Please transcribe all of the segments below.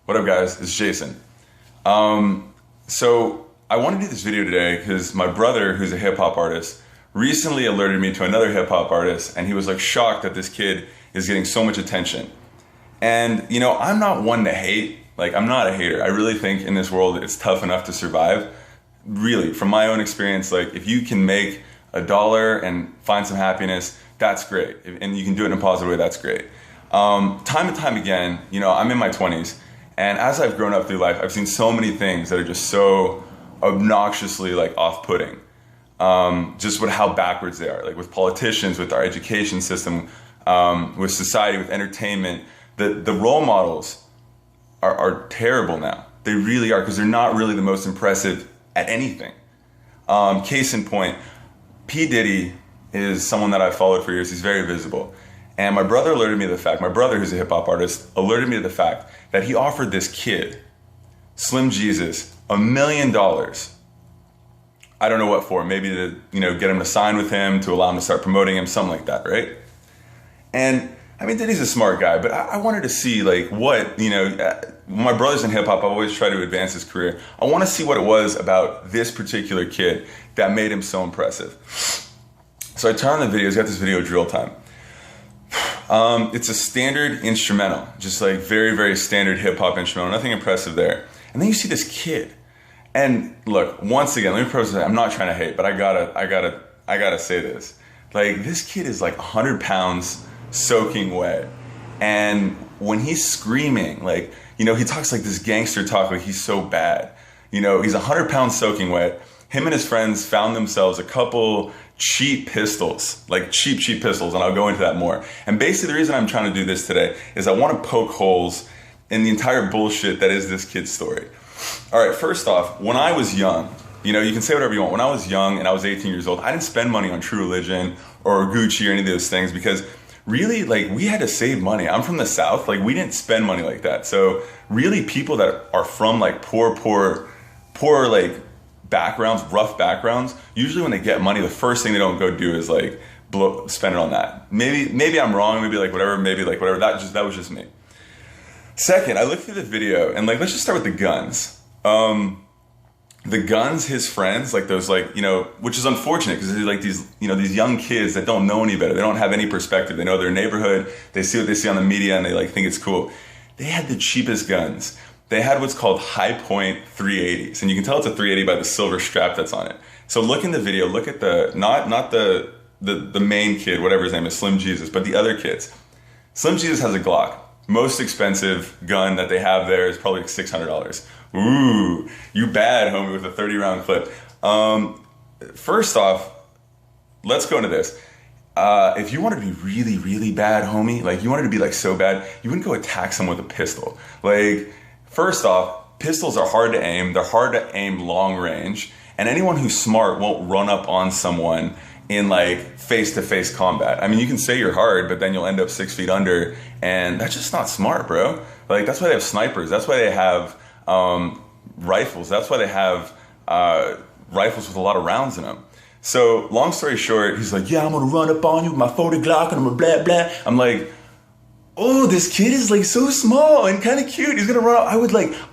What up, guys? It's Jason. So I want to do this video today because my brother, who's a hip hop artist, recently alerted me to another hip hop artist, and he was like shocked that this kid is getting so much attention. And you know, I'm not one to hate. Like, I'm not a hater. I really think in this world it's tough enough to survive. Really, from my own experience, like if you can make $1 and find some happiness, that's great. And you can do it in a positive way, that's great. Time and time again, you know, I'm in my 20s, and as I've grown up through life, I've seen so many things that are just so obnoxiously like off-putting. Just with how backwards they are, like with politicians, with our education system, with society, with entertainment. The role models are terrible now. They really are, because they're not really the most impressive at anything. Case in point, P.Diddy is someone that I've followed for years. He's very visible. And my brother alerted me to the fact, my brother who's a hip hop artist, alerted me to the fact that he offered this kid, slimjesus, $1 million. I don't know what for, maybe to, you know, get him to sign with him, to allow him to start promoting him, something like that, right? And I mean, Diddy's a smart guy, but I wanted to see like what, you know, my brother's in hip hop, I've always tried to advance his career. I want to see what it was about this particular kid that made him so impressive. So I turn on the video, he's got this video drill time. It's a standard instrumental, just like very, very standard hip hop instrumental, nothing impressive there. And then you see this kid. And look, once again, let me preface that I'm not trying to hate, but I gotta say this. Like, this kid is like 100 pounds soaking wet. And when he's screaming, like, you know, he talks like this gangster talk, like he's so bad. You know, he's 100 pounds soaking wet. Him and his friends found themselves a couple cheap pistols, like cheap pistols, and I'll go into that more. And basically the reason I'm trying to do this today is I want to poke holes in the entire bullshit that is this kid's story. All right, first off, when I was young, you know, you can say whatever you want. When I was young and I was 18 years old, I didn't spend money on True Religion or Gucci or any of those things because really, like, we had to save money. I'm from the South, like, we didn't spend money like that. So really, people that are from like poor like backgrounds, rough backgrounds, usually when they get money, the first thing they don't go do is like spend it on that. Maybe I'm wrong, maybe like whatever, that was just me. Second, I looked through the video and like, let's just start with the guns. The guns, his friends, like those, like, you know, which is unfortunate because they're like these, you know, these young kids that don't know any better. They don't have any perspective. They know their neighborhood. They see what they see on the media and they like think it's cool. They had the cheapest guns. They had what's called high point 380s. And you can tell it's a 380 by the silver strap that's on it. So look in the video, look at the, not the main kid, whatever his name is, slimjesus, but the other kids. slimjesus has a Glock. Most expensive gun that they have there is probably $600. Ooh, you bad, homie, with a 30-round clip. First off, let's go into this. If you wanted to be really, really bad, homie, like you wanted to be like so bad, you wouldn't go attack someone with a pistol. Like, first off, pistols are hard to aim. They're hard to aim long range. And anyone who's smart won't run up on someone in like face-to-face combat. I mean, you can say you're hard, but then you'll end up 6 feet under, and that's just not smart, bro. Like, that's why they have snipers. That's why they have rifles. That's why they have rifles with a lot of rounds in them. So, long story short, he's like, yeah, I'm gonna run up on you with my 40 Glock and I'm gonna blah, blah. I'm like, oh, this kid is like so small and kind of cute. He's gonna run up.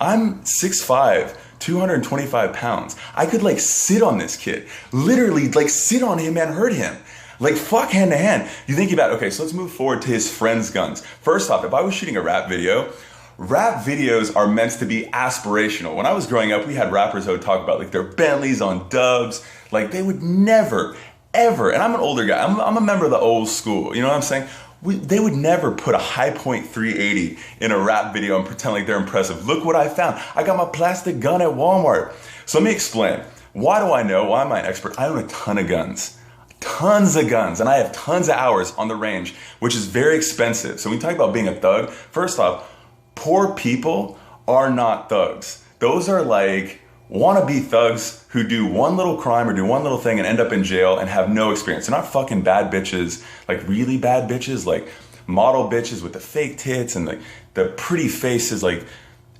I'm 6'5", 225 pounds. I could like sit on this kid, literally like sit on him and hurt him. Like, fuck, hand to hand. You think about, okay, so let's move forward to his friend's guns. First off, if I was shooting a rap video, rap videos are meant to be aspirational. When I was growing up, we had rappers that would talk about like their Bentleys on Dubs. Like, they would never, ever, and I'm an older guy, I'm a member of the old school, you know what I'm saying? They would never put a high point 380 in a rap video and pretend like they're impressive. Look what I found. I got my plastic gun at Walmart. So let me explain. Why do I know? Why am I an expert? I own a ton of guns. Tons of guns, and I have tons of hours on the range, which is very expensive. So when you talk about being a thug, first off, poor people are not thugs. Those are like wannabe thugs who do one little crime or do one little thing and end up in jail and have no experience. They're not fucking bad bitches, like really bad bitches, like model bitches with the fake tits and like the pretty faces, like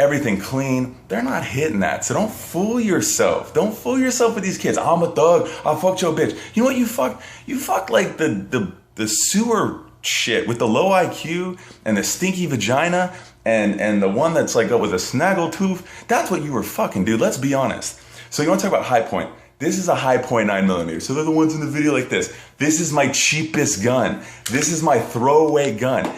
everything clean. They're not hitting that. So don't fool yourself. Don't fool yourself with these kids. I'm a thug. I fucked your bitch. You know what you fuck? You fuck like the sewer shit with the low IQ and the stinky vagina and the one that's like with a snaggle tooth. That's what you were fucking, dude. Let's be honest. So you want to talk about high point? This is a high point 9mm. So they're the ones in the video like this. This is my cheapest gun. This is my throwaway gun.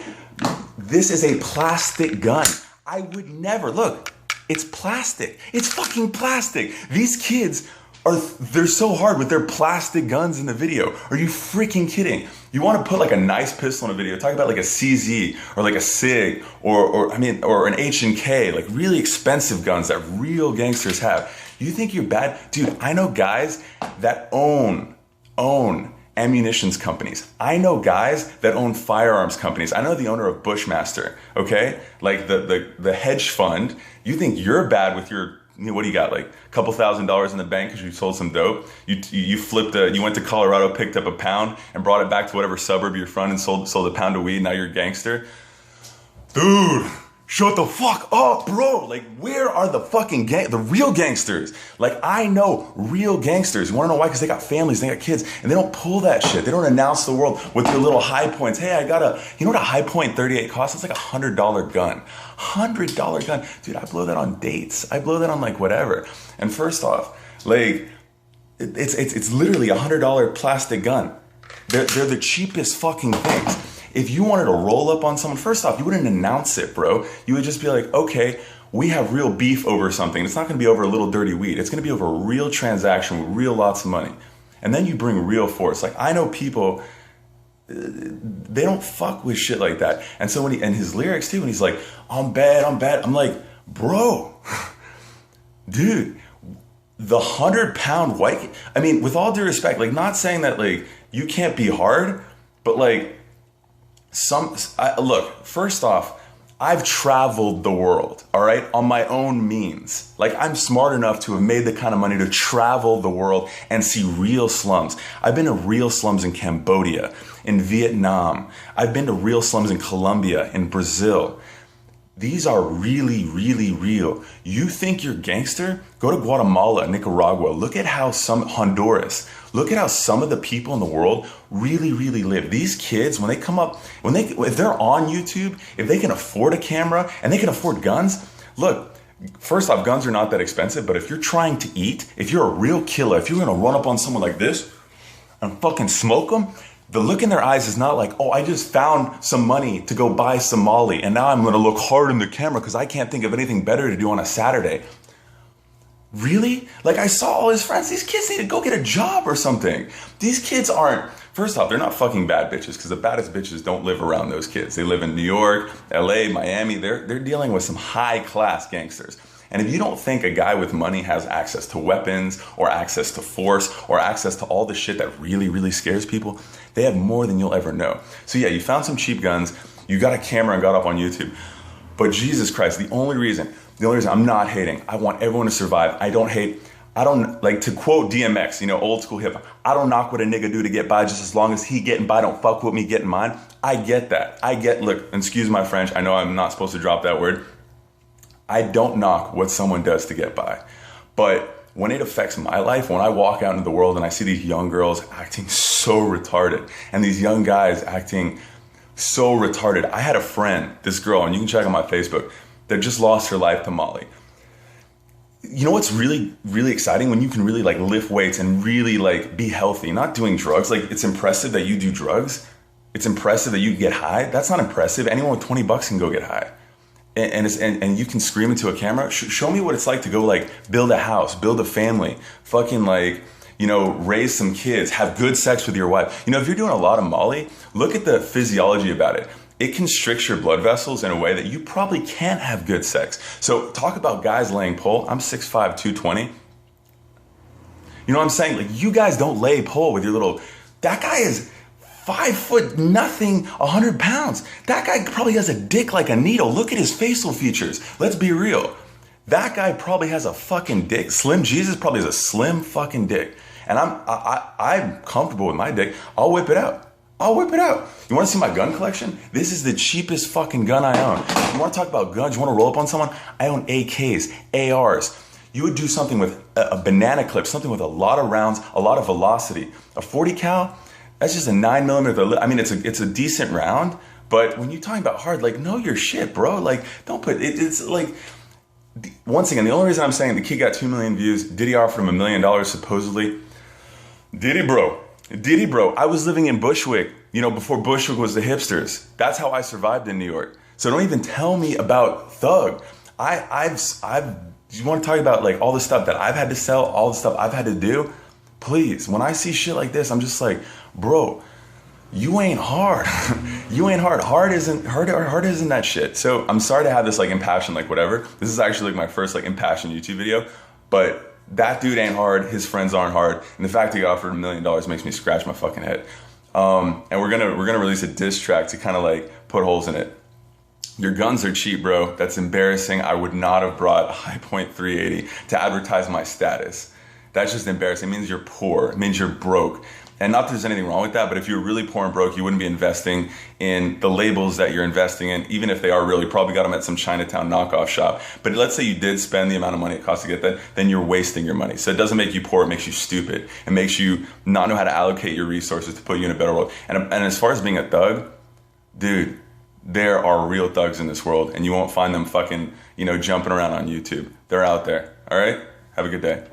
This is a plastic gun. I would never, look, it's plastic. It's fucking plastic. These kids they're so hard with their plastic guns in the video. Are you freaking kidding? You want to put like a nice pistol in a video, talk about like a CZ or like a SIG or an H&K, like really expensive guns that real gangsters have. You think you're bad? Dude, I know guys that own ammunitions companies. I know guys that own firearms companies. I know the owner of Bushmaster, okay? Like the hedge fund. You think you're bad with your, what do you got? Like a couple $1,000s in the bank because you sold some dope. You went to Colorado, picked up a pound and brought it back to whatever suburb you're from and sold a pound of weed. Now you're a gangster. Dude, shut the fuck up, bro. Like, where are the fucking the real gangsters? Like, I know real gangsters. You want to know why? Because they got families, they got kids, and they don't pull that shit. They don't announce to the world with their little high points. Hey, you know what a high point 38 costs? It's like $100 gun. $100 gun. Dude, I blow that on dates. I blow that on like whatever. And first off, like, it's literally a $100 plastic gun. They're the cheapest fucking things. If you wanted to roll up on someone, first off, you wouldn't announce it, bro. You would just be like, okay, we have real beef over something. It's not going to be over a little dirty weed. It's going to be over a real transaction with real lots of money. And then you bring real force. Like, I know people, they don't fuck with shit like that. And so and his lyrics too, when he's like, I'm bad. I'm like, bro, dude, the 100-pound white, I mean, with all due respect, like, not saying that like you can't be hard, but like, look, first off, I've traveled the world, all right, on my own means. Like, I'm smart enough to have made the kind of money to travel the world and see real slums. I've been to real slums in Cambodia, in Vietnam. I've been to real slums in Colombia, in Brazil. These are really, really real. You think you're gangster? Go to Guatemala, Nicaragua. Look at how Honduras. Look at how some of the people in the world really, really live. These kids, when they come up, if they're on YouTube, if they can afford a camera and they can afford guns, look, first off, guns are not that expensive, but if you're trying to eat, if you're a real killer, if you're gonna run up on someone like this and fucking smoke them, the look in their eyes is not like, oh, I just found some money to go buy some Molly and now I'm gonna look hard in the camera because I can't think of anything better to do on a Saturday. Really? Like, I saw all his friends. These kids need to go get a job or something. These kids aren't, first off, they're not fucking bad bitches because the baddest bitches don't live around those kids. They live in New York, LA, Miami. They're dealing with some high class gangsters. And if you don't think a guy with money has access to weapons or access to force or access to all the shit that really, really scares people, they have more than you'll ever know. So yeah, you found some cheap guns, you got a camera and got up on YouTube. But Jesus Christ, the only reason I'm not hating, I want everyone to survive. I don't, like, to quote DMX, old school hip hop, I don't knock what a nigga do to get by just as long as he getting by, don't fuck with me getting mine. I get that. Look, excuse my French, I know I'm not supposed to drop that word. I don't knock what someone does to get by. But when it affects my life, when I walk out into the world and I see these young girls acting so retarded and these young guys acting so retarded. I had a friend, this girl, and you can check on my Facebook, that just lost her life to Molly. You know what's really, really exciting? When you can really like lift weights and really like be healthy, not doing drugs. Like, it's impressive that you do drugs. It's impressive that you get high. That's not impressive. Anyone with $20 can go get high. And you can scream into a camera. Show me what it's like to go like build a house, build a family, fucking like, raise some kids, have good sex with your wife. If you're doing a lot of Molly, look at the physiology about it. It constricts your blood vessels in a way that you probably can't have good sex. So talk about guys laying pole. I'm 6'5", 220. You know what I'm saying? Like, you guys don't lay pole with your little, that guy is 5 foot nothing, 100 pounds. That guy probably has a dick like a needle. Look at his facial features. Let's be real. That guy probably has a fucking dick. Slimjesus probably has a slim fucking dick. And I'm comfortable with my dick. I'll whip it out. You want to see my gun collection? This is the cheapest fucking gun I own. You want to talk about guns? You want to roll up on someone? I own AKs, ARs. You would do something with a banana clip, something with a lot of rounds, a lot of velocity. A 40 cal, That's just a 9mm. I mean, it's a decent round, but when you're talking about hard, like, know your shit, bro. Like, don't put it. It's like, once again, the only reason I'm saying the kid got 2 million views, Diddy offered him $1 million supposedly. Diddy bro. I was living in Bushwick, before Bushwick was the hipsters. That's how I survived in New York. So don't even tell me about Thug. You want to talk about like all the stuff that I've had to sell, all the stuff I've had to do? Please, when I see shit like this, I'm just like, bro, you ain't hard. You ain't hard. Hard isn't that shit. So I'm sorry to have this like impassioned, like whatever. This is actually like my first like impassioned YouTube video, but that dude ain't hard. His friends aren't hard. And the fact he offered $1 million makes me scratch my fucking head. And we're gonna release a diss track to kind of like put holes in it. Your guns are cheap, bro. That's embarrassing. I would not have brought a High Point 380 to advertise my status. That's just embarrassing. It means you're poor. It means you're broke. And not that there's anything wrong with that, but if you're really poor and broke, you wouldn't be investing in the labels that you're investing in, even if they are real. You probably got them at some Chinatown knockoff shop. But let's say you did spend the amount of money it costs to get that, then you're wasting your money. So it doesn't make you poor, it makes you stupid. It makes you not know how to allocate your resources to put you in a better world. And as far as being a thug, dude, there are real thugs in this world, and you won't find them fucking, jumping around on YouTube. They're out there. All right? Have a good day.